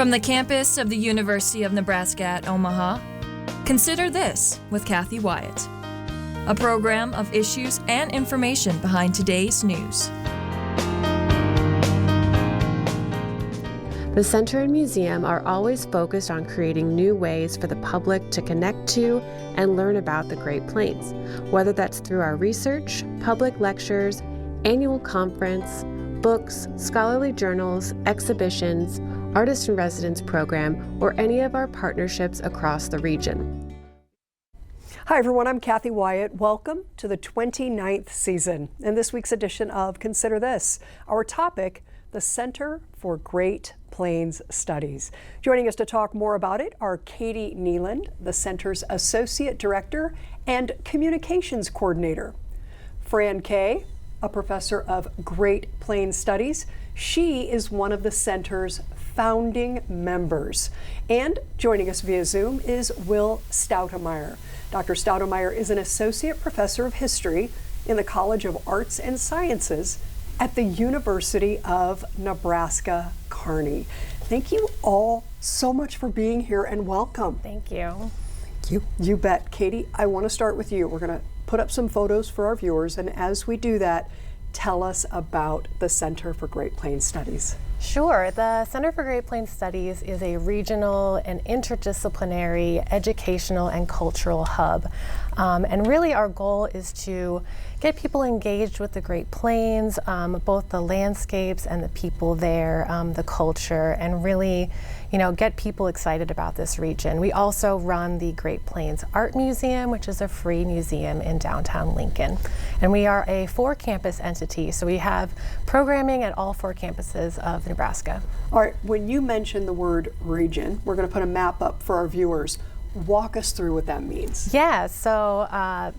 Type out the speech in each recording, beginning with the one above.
From the campus of the University of Nebraska at Omaha, consider this with Cathy Wyatt, a program of issues and information behind today's news. The Center and Museum are always focused on creating new ways for the public to connect to and learn about the Great Plains, whether that's through our research, public lectures, annual conference, books, scholarly journals, exhibitions, Artist in Residence program, or any of our partnerships across the region. Hi everyone, I'm Cathy Wyatt. Welcome to the 29th season. In this week's edition of Consider This, our topic, the Center for Great Plains Studies. Joining us to talk more about it are Katie Nieland, the Center's Associate Director and Communications Coordinator. Fran Kaye, a professor of Great Plains Studies. She is one of the Center's founding members. And joining us via Zoom is Will Stoutamire. Dr. Stoutamire is an Associate Professor of History in the College of Arts and Sciences at the University of Nebraska, Kearney. Thank you all so much for being here and welcome. Thank you. Thank you. You bet. Katie, I want to start with you. We're going to put up some photos for our viewers, and as we do that, tell us about the Center for Great Plains Studies. Sure. The Center for Great Plains Studies is a regional and interdisciplinary educational and cultural hub. And really our goal is to get people engaged with the Great Plains, both the landscapes and the people there, the culture, and really, get people excited about this region. We also run the Great Plains Art Museum, which is a free museum in downtown Lincoln. And we are a 4-campus entity, so we have programming at all 4 campuses of Nebraska. All right, when you mention the word region, we're going to put a map up for our viewers. Walk us through what that means. Yeah, so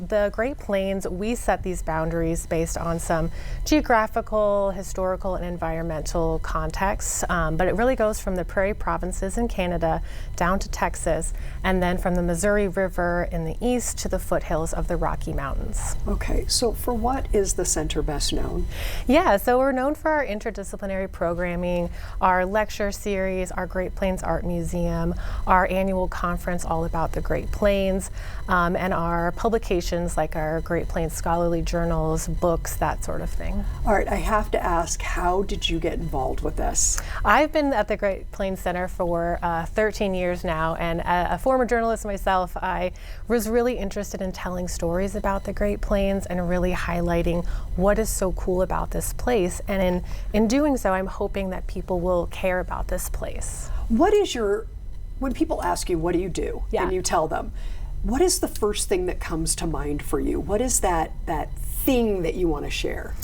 the Great Plains, we set these boundaries based on some geographical, historical, and environmental contexts, but it really goes from the prairie provinces in Canada down to Texas, and then from the Missouri River in the east to the foothills of the Rocky Mountains. Okay, so for what is the center best known? Yeah, so we're known for our interdisciplinary programming, our lecture series, our Great Plains Art Museum, our annual conference all about the Great Plains, and our publications like our Great Plains scholarly journals, books, that sort of thing. All right, I have to ask, how did you get involved with this? I've been at the Great Plains Center for 13 years now, and a former journalist myself, I was really interested in telling stories about the Great Plains and really highlighting what is so cool about this place. And in doing so, I'm hoping that people will care about this place. When people ask you, what do you do? Yeah. And you tell them, what is the first thing that comes to mind for you? What is that thing that you want to share?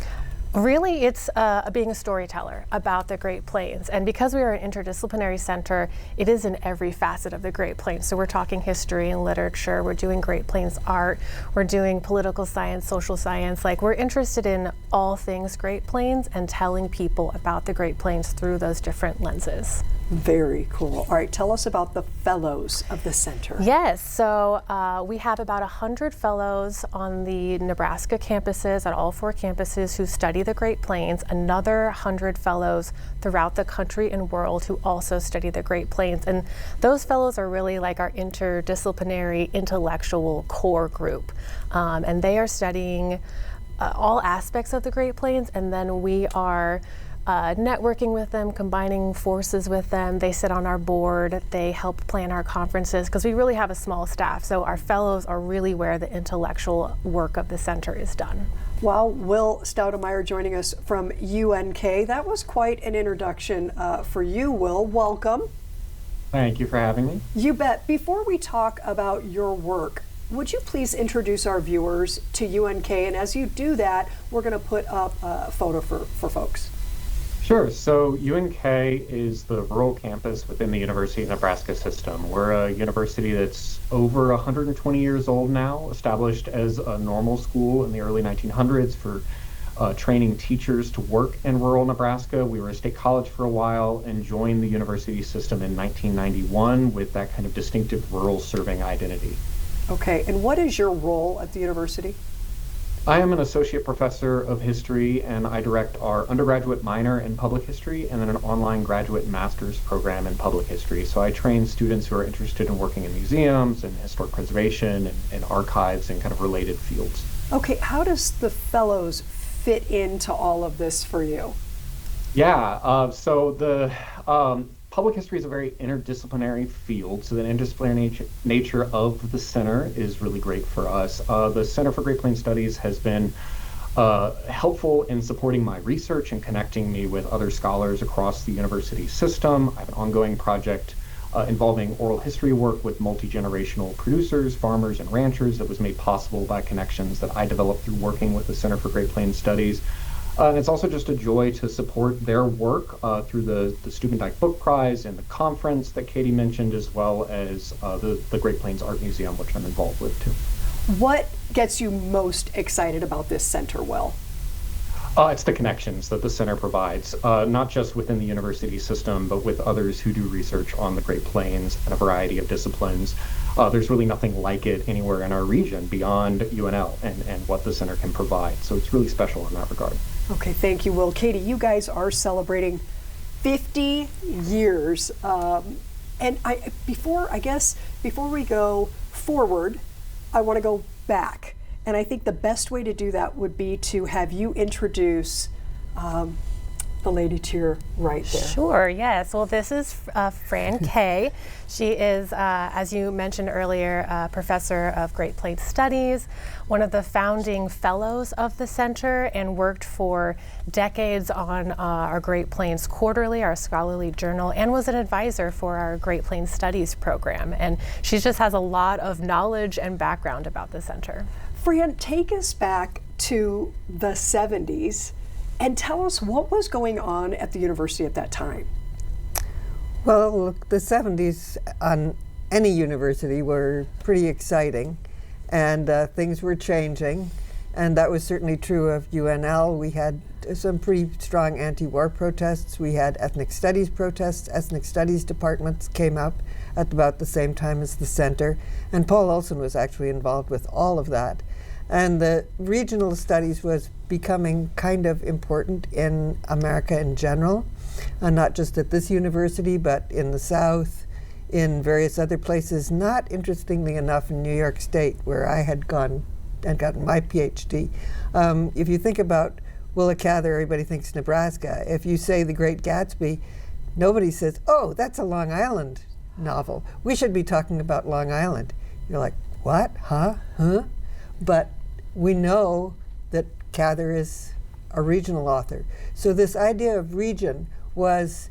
Really, it's being a storyteller about the Great Plains. And because we are an interdisciplinary center, it is in every facet of the Great Plains. So we're talking history and literature, we're doing Great Plains art, we're doing political science, social science. We're interested in all things Great Plains and telling people about the Great Plains through those different lenses. Very cool. All right, tell us about the fellows of the center. Yes, so we have about 100 fellows on the Nebraska campuses, at all 4 campuses, who study the Great Plains, another 100 fellows throughout the country and world who also study the Great Plains. And those fellows are really like our interdisciplinary intellectual core group. And they are studying all aspects of the Great Plains, and then we are networking with them, combining forces with them. They sit on our board, they help plan our conferences, because we really have a small staff. So our fellows are really where the intellectual work of the center is done. Wow, Will Stoutamire joining us from UNK. That was quite an introduction for you, Will. Welcome. Thank you for having me. You bet. Before we talk about your work, would you please introduce our viewers to UNK? And as you do that, we're going to put up a photo for folks. Sure. So UNK is the rural campus within the University of Nebraska system. We're a university that's over 120 years old now, established as a normal school in the early 1900s for training teachers to work in rural Nebraska. We were a state college for a while and joined the university system in 1991 with that kind of distinctive rural serving identity. Okay, and what is your role at the university? I am an associate professor of history, and I direct our undergraduate minor in public history and then an online graduate master's program in public history. So I train students who are interested in working in museums and historic preservation and archives and kind of related fields. Okay, how does the fellows fit into all of this for you? Yeah, so the public history is a very interdisciplinary field, so the interdisciplinary nature of the center is really great for us. The Center for Great Plains Studies has been helpful in supporting my research and connecting me with other scholars across the university system. I have an ongoing project involving oral history work with multi-generational producers, farmers, and ranchers that was made possible by connections that I developed through working with the Center for Great Plains Studies. And it's also just a joy to support their work through the Steubendyke Book Prize and the conference that Katie mentioned, as well as the Great Plains Art Museum, which I'm involved with too. What gets you most excited about this center, Will? It's the connections that the center provides, not just within the university system, but with others who do research on the Great Plains and a variety of disciplines. There's really nothing like it anywhere in our region beyond UNL and what the center can provide. So it's really special in that regard. Okay, thank you, Will. Katie, you guys are celebrating 50 years. And before we go forward, I want to go back. And I think the best way to do that would be to have you introduce the lady to your right there. Sure, yes. Well, this is Fran Kaye. She is, as you mentioned earlier, a professor of Great Plains Studies, one of the founding fellows of the center, and worked for decades on our Great Plains Quarterly, our scholarly journal, and was an advisor for our Great Plains Studies program. And she just has a lot of knowledge and background about the center. Fran, take us back to the 70s and tell us what was going on at the university at that time. Well, look, the 70s on any university were pretty exciting, and things were changing, and that was certainly true of UNL. We had some pretty strong anti-war protests. We had ethnic studies protests. Ethnic studies departments came up at about the same time as the center, and Paul Olson was actually involved with all of that. And the regional studies was becoming kind of important in America in general, not just at this university, but in the South, in various other places, not interestingly enough in New York State, where I had gone and gotten my PhD. If you think about Willa Cather, everybody thinks Nebraska. If you say The Great Gatsby, nobody says, oh, that's a Long Island novel. We should be talking about Long Island. You're like, what? Huh? But we know that Cather is a regional author. So this idea of region was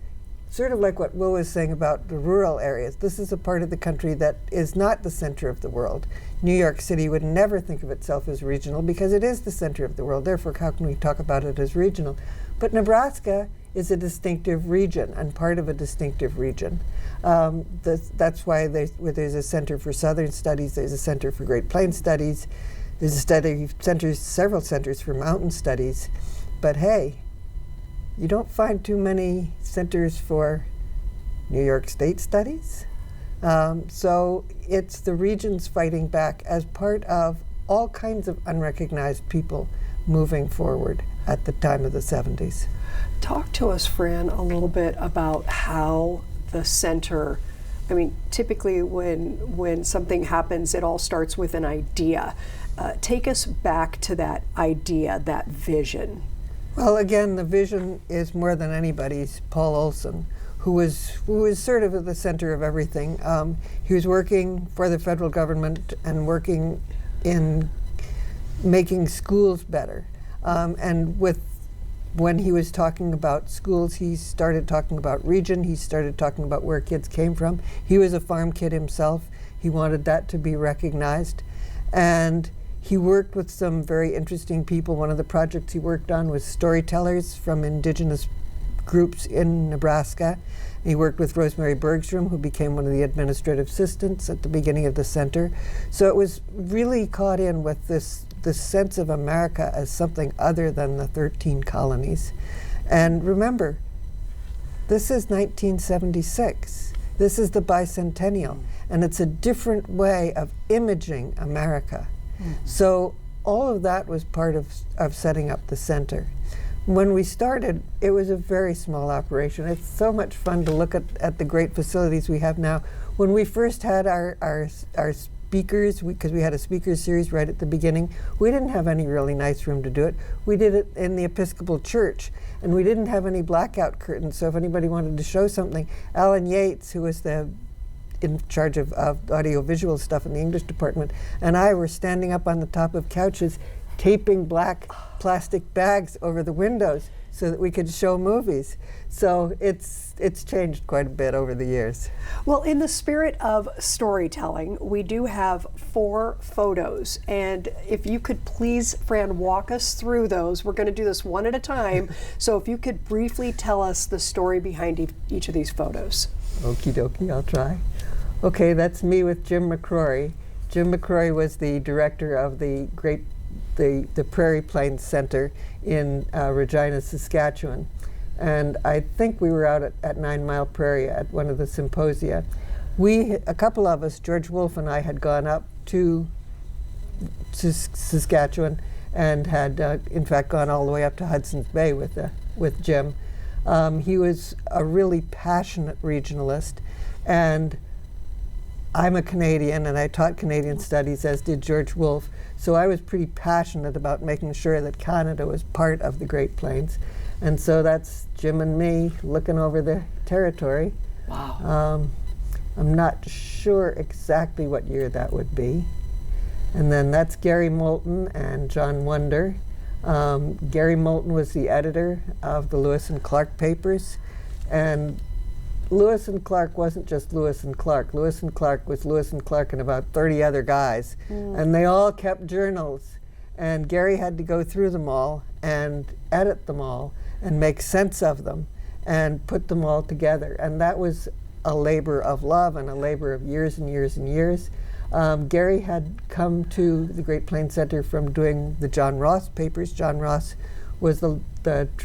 sort of like what Will was saying about the rural areas. This is a part of the country that is not the center of the world. New York City would never think of itself as regional because it is the center of the world. Therefore, how can we talk about it as regional? But Nebraska is a distinctive region and part of a distinctive region. That's why there's a Center for Southern Studies, there's a Center for Great Plains Studies, there's several centers for mountain studies. But hey, you don't find too many centers for New York State studies. So it's the regions fighting back as part of all kinds of unrecognized people moving forward at the time of the 70s. Talk to us, Fran, a little bit about how the center, I mean, typically when something happens, it all starts with an idea. Take us back to that idea, that vision. Well, again, the vision is more than anybody's. Paul Olson, who was sort of at the center of everything. He was working for the federal government and working in making schools better. And when he was talking about schools, he started talking about region. He started talking about where kids came from. He was a farm kid himself. He wanted that to be recognized. And he worked with some very interesting people. One of the projects he worked on was storytellers from Indigenous groups in Nebraska. He worked with Rosemary Bergstrom, who became one of the administrative assistants at the beginning of the center. So it was really caught in with this sense of America as something other than the 13 colonies. And remember, this is 1976. This is the bicentennial, and it's a different way of imaging America. So all of that was part of setting up the center. When we started, it was a very small operation. It's so much fun to look at the great facilities we have now. When we first had our speakers, because we had a speakers series right at the beginning, we didn't have any really nice room to do it. We did it in the Episcopal Church, and we didn't have any blackout curtains, so if anybody wanted to show something, Alan Yates, who was in charge of audiovisual stuff in the English department, and I were standing up on the top of couches taping black plastic bags over the windows so that we could show movies. So it's changed quite a bit over the years. Well, in the spirit of storytelling, we do have 4 photos, and if you could please, Fran, walk us through those. We're going to do this one at a time, so if you could briefly tell us the story behind each of these photos. Okie dokie, I'll try. Okay, that's me with Jim McCrory. Jim McCrory was the director of the Prairie Plains Center in Regina, Saskatchewan. And I think we were out at 9 Mile Prairie at one of the symposia. A couple of us, George Wolfe and I, had gone up to Saskatchewan and had, in fact, gone all the way up to Hudson's Bay with Jim. He was a really passionate regionalist, and I'm a Canadian, and I taught Canadian studies, as did George Wolfe, so I was pretty passionate about making sure that Canada was part of the Great Plains. And so that's Jim and me looking over the territory. Wow. I'm not sure exactly what year that would be. And then that's Gary Moulton and John Wonder. Gary Moulton was the editor of the Lewis and Clark papers, and Lewis and Clark wasn't just Lewis and Clark. Lewis and Clark was Lewis and Clark and about 30 other guys, and they all kept journals. And Gary had to go through them all and edit them all and make sense of them and put them all together. And that was a labor of love and a labor of years and years and years. Gary had come to the Great Plains Center from doing the John Ross papers. John Ross was the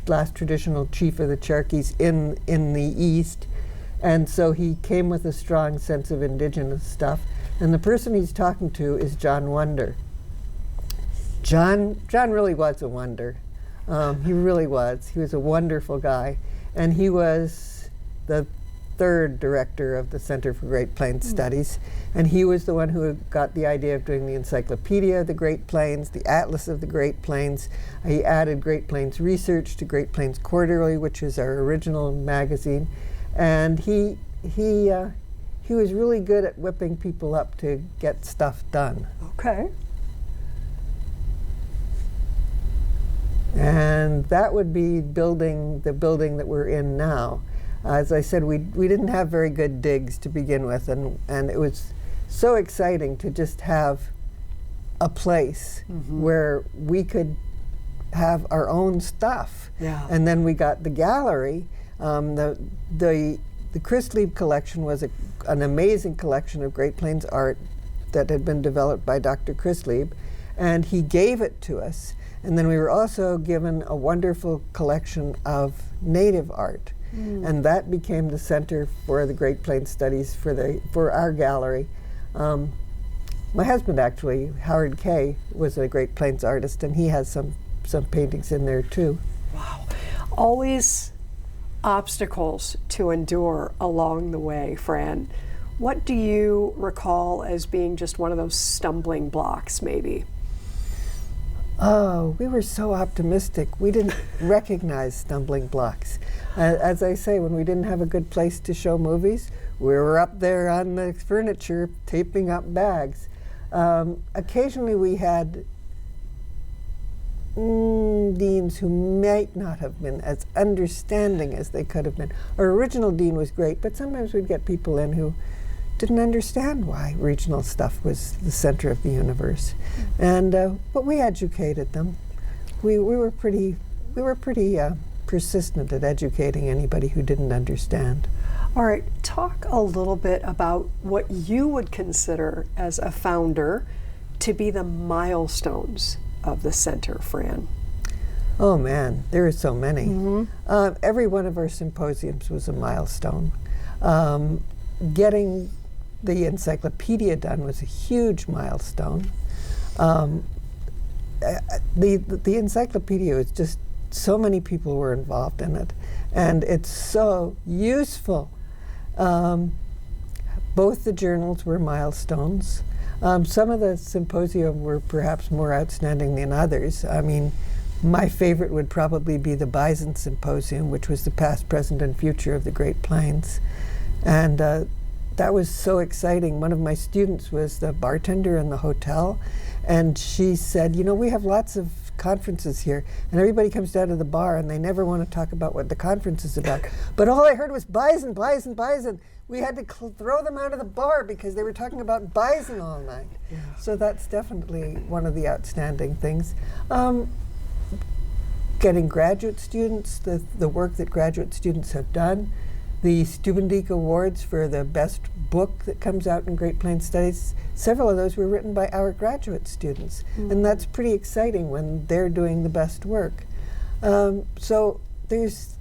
last traditional chief of the Cherokees in the East. And so he came with a strong sense of Indigenous stuff. And the person he's talking to is John Wonder. John really was a wonder. He really was. He was a wonderful guy. And he was the 3rd director of the Center for Great Plains Studies. And he was the one who got the idea of doing the Encyclopedia of the Great Plains, the Atlas of the Great Plains. He added Great Plains Research to Great Plains Quarterly, which is our original magazine. And he was really good at whipping people up to get stuff done. Okay. And that would be the building that we're in now. As I said, we didn't have very good digs to begin with, and it was so exciting to just have a place where we could have our own stuff. Yeah. And then we got the gallery. The Christlieb collection was an amazing collection of Great Plains art that had been developed by Dr. Christlieb, and he gave it to us. And then we were also given a wonderful collection of native art, and that became the center for the Great Plains Studies for our gallery. My husband, actually, Howard Kaye, was a Great Plains artist, and he has some paintings in there too. Wow. Always obstacles to endure along the way, Fran. What do you recall as being just one of those stumbling blocks, maybe? Oh, we were so optimistic. We didn't recognize stumbling blocks. As I say, when we didn't have a good place to show movies, we were up there on the furniture taping up bags. Occasionally we had deans who might not have been as understanding as they could have been. Our original dean was great, but sometimes we'd get people in who didn't understand why regional stuff was the center of the universe. And but we educated them. We were pretty persistent at educating anybody who didn't understand. All right, talk a little bit about what you would consider as a founder to be the milestones of the center, Fran. Oh man, there are so many. Every one of our symposiums was a milestone. Getting the encyclopedia done was a huge milestone. the encyclopedia is just, so many people were involved in it, and it's so useful. Both the journals were milestones. Some of the symposia were perhaps more outstanding than others. I mean, my favorite would probably be the Bison Symposium, which was the past, present, and future of the Great Plains. And that was so exciting. One of my students was the bartender in the hotel, and she said, you know, we have lots of conferences here, and everybody comes down to the bar, and they never want to talk about what the conference is about. But all I heard was bison, bison, bison. We had to throw them out of the bar because they were talking about bison all night. Yeah. So that's definitely one of the outstanding things. Getting graduate students, the work that graduate students have done, the Stoubendiek Awards for the best book that comes out in Great Plains Studies, several of those were written by our graduate students. Mm-hmm. And that's pretty exciting when they're doing the best work. So there's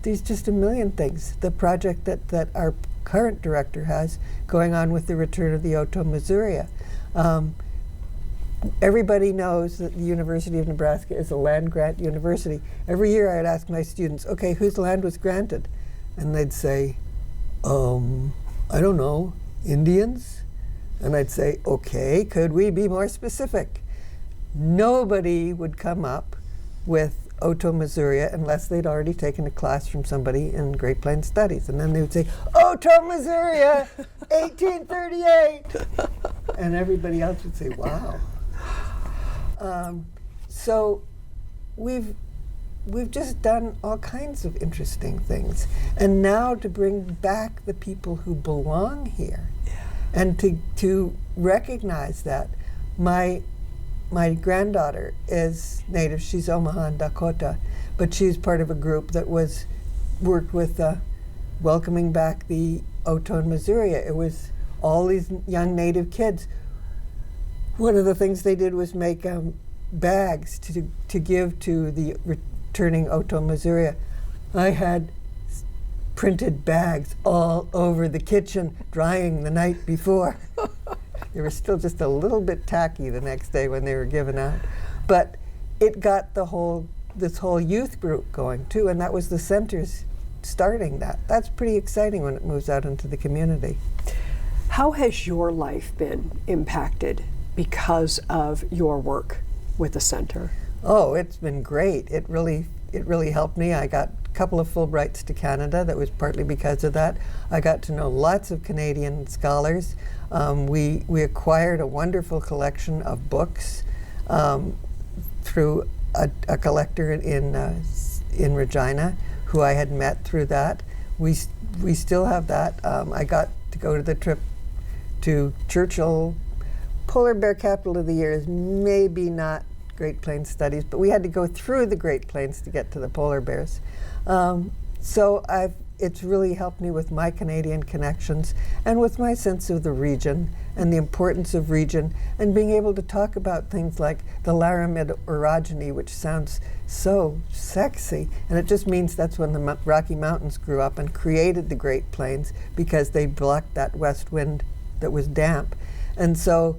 just a million things. The project that our current director has going on with the return of the Oto Misuria. Everybody knows that the University of Nebraska is a land grant university. Every year I'd ask my students, okay, whose land was granted? And they'd say, I don't know, Indians? And I'd say, okay, could we be more specific? Nobody would come up with Oto Misuria unless they'd already taken a class from somebody in Great Plains Studies. And then they would say, Oto Misuria, 1838! And everybody else would say, wow. So we've just done all kinds of interesting things. And now to bring back the people who belong here, and to recognize that my granddaughter is Native. She's Omaha and Dakota, but she's part of a group that worked with welcoming back the Oto and Misuria. It was all these young Native kids. One of the things they did was make bags to give to the returning Oto Misuria. I had printed bags all over the kitchen, drying the night before. They were still just a little bit tacky the next day when they were given out. But it got this whole youth group going too, and that was the centers starting that. That's pretty exciting when it moves out into the community. How has your life been impacted because of your work with the center? Oh, it's been great. It really helped me. I got a couple of Fulbrights to Canada. That was partly because of that. I got to know lots of Canadian scholars. We acquired a wonderful collection of books through a collector in Regina, who I had met through that. We still have that. I got to go to the trip to Churchill. Polar Bear Capital of the Year is maybe not Great Plains Studies, but we had to go through the Great Plains to get to the polar bears. So it's really helped me with my Canadian connections and with my sense of the region and the importance of region, and being able to talk about things like the Laramide orogeny, which sounds so sexy, and it just means that's when the Rocky Mountains grew up and created the Great Plains, because they blocked that west wind that was damp. And so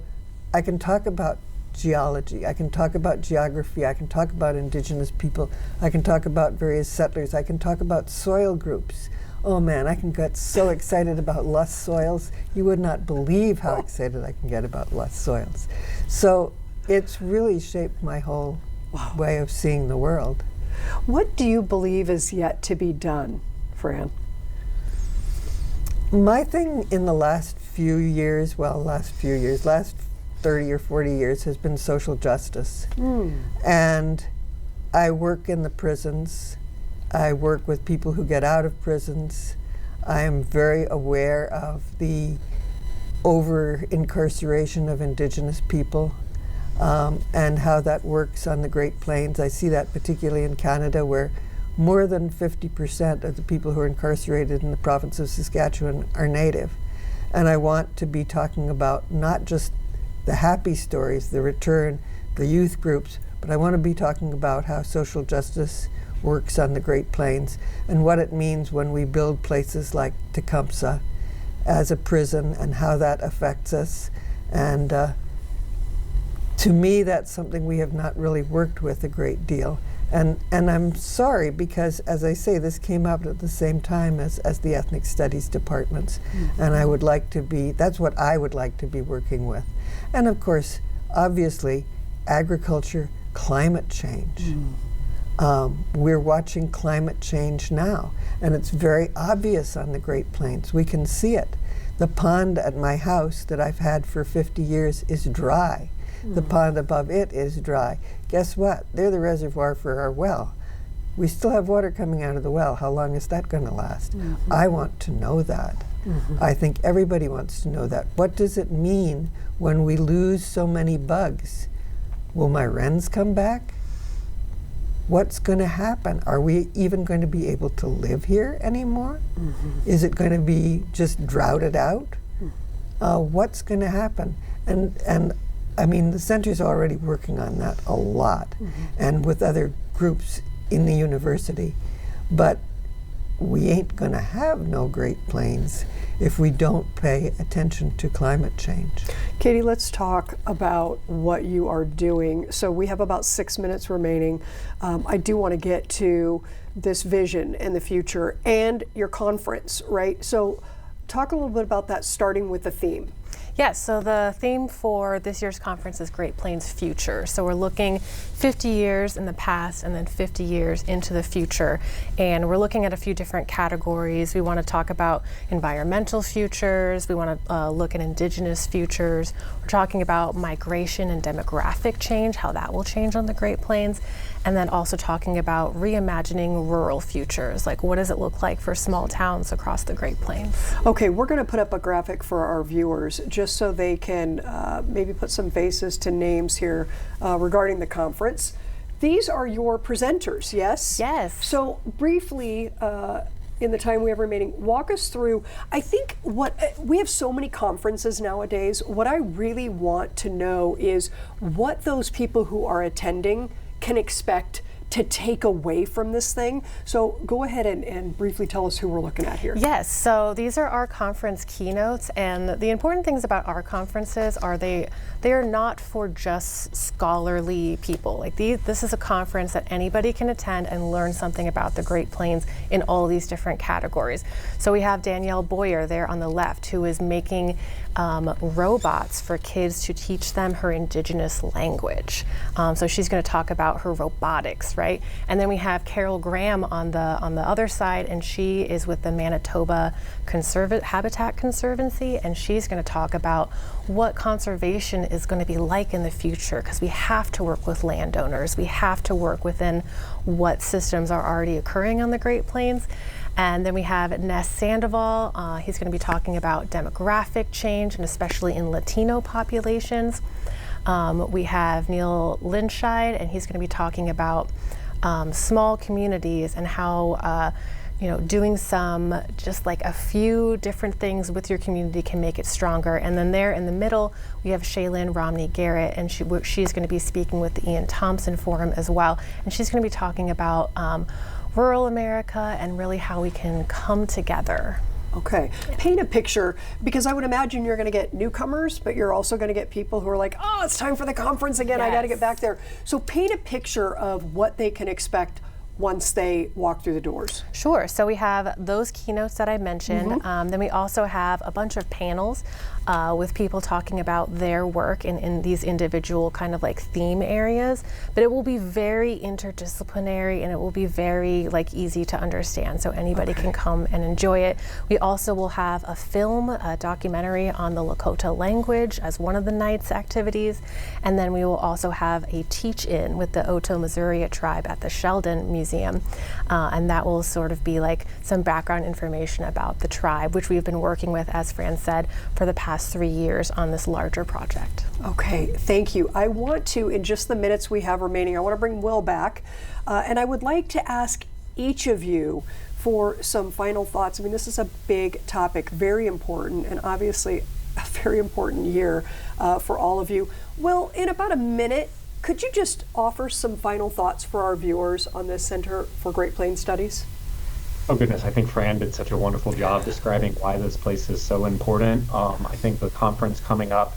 I can talk about geology, I can talk about geography, I can talk about Indigenous people, I can talk about various settlers, I can talk about soil groups. Oh man, I can get so excited about loess soils. You would not believe how excited I can get about loess soils. So it's really shaped my whole way of seeing the world. What do you believe is yet to be done, Fran? My thing in the last 30 or 40 years has been social justice. And I work in the prisons. I work with people who get out of prisons. I am very aware of the over-incarceration of Indigenous people and how that works on the Great Plains. I see that particularly in Canada, where more than 50% of the people who are incarcerated in the province of Saskatchewan are Native. And I want to be talking about not just the happy stories, the return, the youth groups, but I want to be talking about how social justice works on the Great Plains and what it means when we build places like Tecumseh as a prison and how that affects us. And to me, that's something we have not really worked with a great deal. And I'm sorry, because as I say, this came up at the same time as the ethnic studies departments. And I would like to be, that's what I would like to be working with. And of course, obviously, agriculture, climate change. We're watching climate change now, and it's very obvious on the Great Plains. We can see it. The pond at my house that I've had for 50 years is dry. The pond above it is dry. Guess what? They're the reservoir for our well. We still have water coming out of the well. How long is that going to last? I want to know that. I think everybody wants to know that. What does it mean when we lose so many bugs? Will my wrens come back? What's going to happen? Are we even going to be able to live here anymore? Is it going to be just droughted out? What's going to happen? And I mean, the center's already working on that a lot, and with other groups in the university. But we ain't going to have no Great Plains if we don't pay attention to climate change. Katie, let's talk about what you are doing. So we have about 6 minutes remaining. I do want to get to this vision and the future and your conference, right? So talk a little bit about that, starting with the theme. Yes, so the theme for this year's conference is Great Plains Future. So we're looking 50 years in the past and then 50 years into the future. And we're looking at a few different categories. We want to talk about environmental futures. We want to look at Indigenous futures. We're talking about migration and demographic change, how that will change on the Great Plains. And then also talking about reimagining rural futures, like what does it look like for small towns across the Great Plains? Okay, we're going to put up a graphic for our viewers just so they can maybe put some faces to names here regarding the conference. These are your presenters, yes? Yes. So briefly, in the time we have remaining, walk us through, I think we have so many conferences nowadays. What I really want to know is what those people who are attending can expect to take away from this thing. So go ahead and briefly tell us who we're looking at here. Yes, so these are our conference keynotes, and the important things about our conferences are they are not for just scholarly people. Like this is a conference that anybody can attend and learn something about the Great Plains in all these different categories. So we have Danielle Boyer there on the left, who is making robots for kids to teach them her Indigenous language. So she's going to talk about her robotics, right? And then we have Carol Graham on the other side, and she is with the Manitoba Habitat Conservancy, and she's going to talk about what conservation is going to be like in the future, because we have to work with landowners. We have to work within what systems are already occurring on the Great Plains. And then we have Ness Sandoval. He's going to be talking about demographic change, and especially in Latino populations. We have Neil Linscheid, and he's going to be talking about small communities and how doing just like a few different things with your community can make it stronger. And then there in the middle, we have Shaylin Romney Garrett, and she's going to be speaking with the Ian Thompson Forum as well. And she's going to be talking about rural America and really how we can come together. Okay, paint a picture, because I would imagine you're going to get newcomers, but you're also going to get people who are like, oh, it's time for the conference again, I got to get back there. So paint a picture of what they can expect once they walk through the doors. Sure, so we have those keynotes that I mentioned. Then we also have a bunch of panels with people talking about their work in these individual kind of like theme areas, but it will be very interdisciplinary, and it will be very easy to understand, so anybody can come and enjoy it. We also will have a film, a documentary on the Lakota language as one of the night's activities, and then we will also have a teach-in with the Oto-Missouri tribe at the Sheldon Museum, and that will sort of be like some background information about the tribe, which we've been working with, as Fran said, for the past 3 years on this larger project. Okay, thank you. I want to, in just the minutes we have remaining, I want to bring Will back, and I would like to ask each of you for some final thoughts. I mean, this is a big topic, very important, and obviously a very important year for all of you. Will, in about a minute, could you just offer some final thoughts for our viewers on this Center for Great Plains Studies? Oh goodness, I think Fran did such a wonderful job describing why this place is so important. I think the conference coming up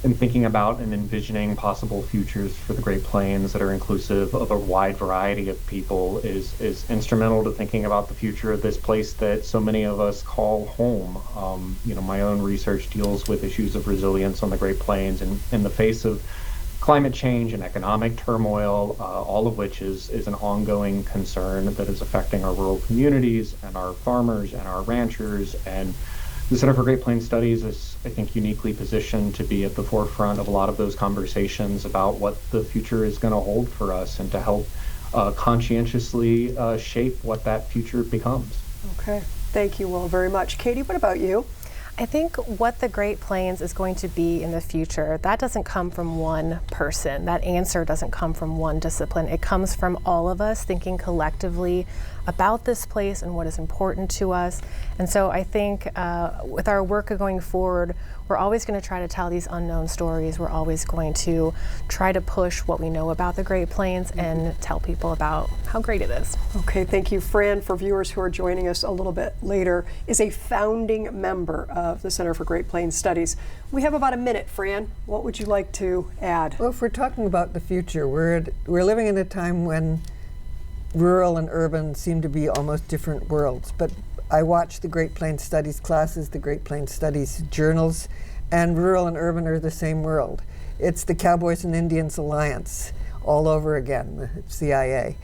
and thinking about and envisioning possible futures for the Great Plains that are inclusive of a wide variety of people is instrumental to thinking about the future of this place that so many of us call home. My own research deals with issues of resilience on the Great Plains, and in the face of climate change and economic turmoil, all of which is an ongoing concern that is affecting our rural communities and our farmers and our ranchers. And the Center for Great Plains Studies is, I think, uniquely positioned to be at the forefront of a lot of those conversations about what the future is going to hold for us, and to help conscientiously shape what that future becomes. Okay, thank you, Will, very much. Katie, what about you? I think what the Great Plains is going to be in the future, that doesn't come from one person. That answer doesn't come from one discipline. It comes from all of us thinking collectively about this place and what is important to us. And so I think with our work going forward, we're always going to try to tell these unknown stories. We're always going to try to push what we know about the Great Plains and tell people about how great it is. Okay, thank you. Fran, for viewers who are joining us a little bit later, is a founding member of the Center for Great Plains Studies. We have about a minute, Fran. What would you like to add? Well, if we're talking about the future, we're living in a time when rural and urban seem to be almost different worlds. But I watch the Great Plains Studies classes, the Great Plains Studies journals, and rural and urban are the same world. It's the Cowboys and Indians Alliance all over again, the CIA.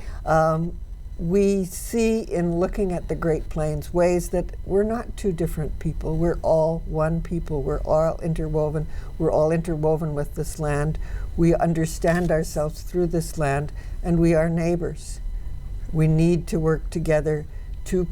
We see in looking at the Great Plains ways that we're not two different people. We're all one people. We're all interwoven. We're all interwoven with this land. We understand ourselves through this land, and we are neighbors. We need to work together to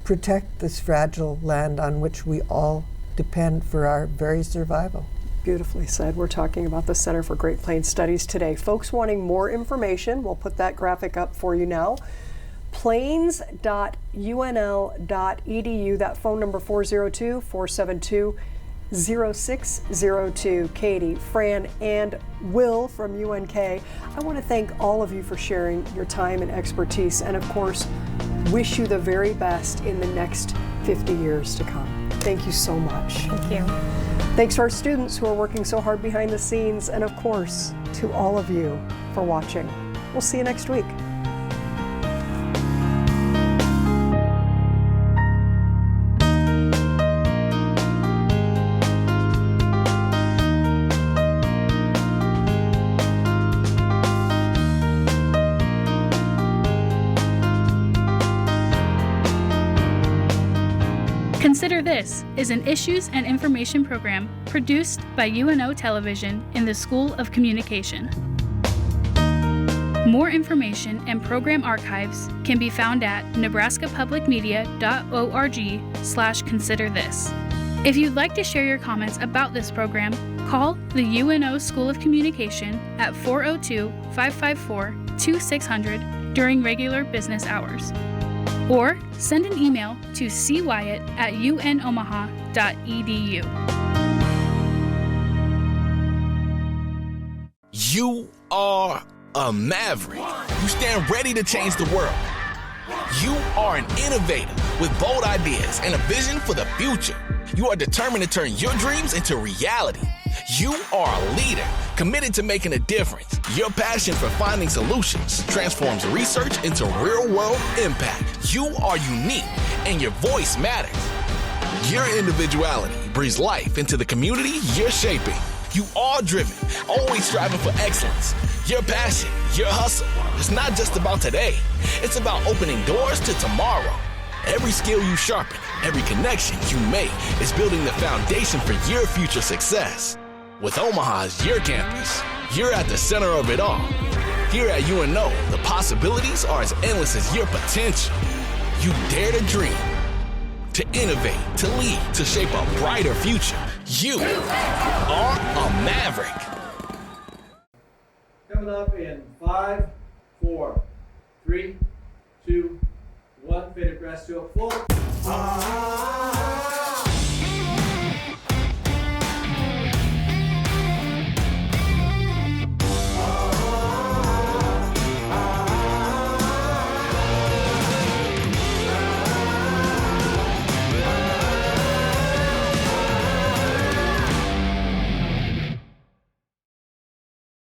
protect this fragile land on which we all depend for our very survival. Beautifully said. We're talking about the Center for Great Plains Studies today. Folks wanting more information, we'll put that graphic up for you now. plains.unl.edu, that phone number 402-472-0602. Katie, Fran, and Will from UNK, I want to thank all of you for sharing your time and expertise, and of course, wish you the very best in the next 50 years to come. Thank you so much. Thank you. Thanks to our students who are working so hard behind the scenes, and of course, to all of you for watching. We'll see you next week. Consider This is an issues and information program produced by UNO Television in the School of Communication. More information and program archives can be found at nebraskapublicmedia.org/considerthis. If you'd like to share your comments about this program, call the UNO School of Communication at 402-554-2600 during regular business hours. Or send an email to cwyatt@unomaha.edu. You are a maverick. You stand ready to change the world. You are an innovator with bold ideas and a vision for the future. You are determined to turn your dreams into reality. You are a leader, committed to making a difference. Your passion for finding solutions transforms research into real-world impact. You are unique, and your voice matters. Your individuality breathes life into the community you're shaping. You are driven, always striving for excellence. Your passion, your hustle, it's not just about today. It's about opening doors to tomorrow. Every skill you sharpen, every connection you make is building the foundation for your future success. With Omaha as your campus, you're at the center of it all. Here at UNO, the possibilities are as endless as your potential. You dare to dream, to innovate, to lead, to shape a brighter future. You are a maverick. Coming up in 5, 4, 3, 2, 1. Faded grass to a full.